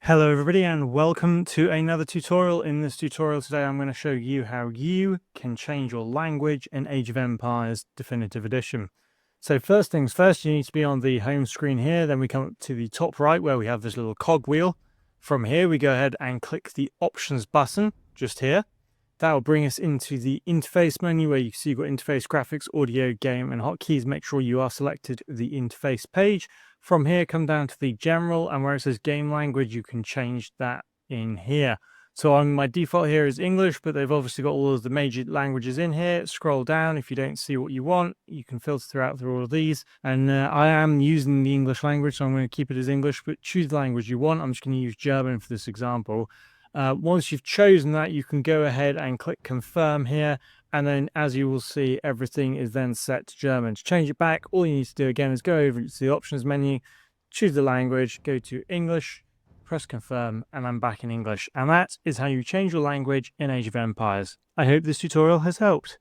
Hello everybody and welcome to another tutorial. In this tutorial today I'm going to show you how you can change your language in Age of Empires Definitive Edition. So first things first, you need to be on the home screen here, then we come up to the top right where we have this little cog wheel. From here we go ahead and click the options button just here. That will bring us into the interface menu where you can see you've got interface, graphics, audio, game and hotkeys. Make sure you are selected the interface page. From here, come down to the general, and where it says game language, you can change that in here. So my default here is English, but they've obviously got all of the major languages in here. Scroll down. If you don't see what you want, you can filter through all of these. And I am using the English language, so I'm going to keep it as English, but choose the language you want. I'm just going to use German for this example. Once you've chosen that, you can go ahead and click confirm here. And then as you will see, everything is then set to German. To change it back, all you need to do again is go over to the options menu, choose the language, go to English, press confirm, and I'm back in English. And that is how you change your language in Age of Empires. I hope this tutorial has helped.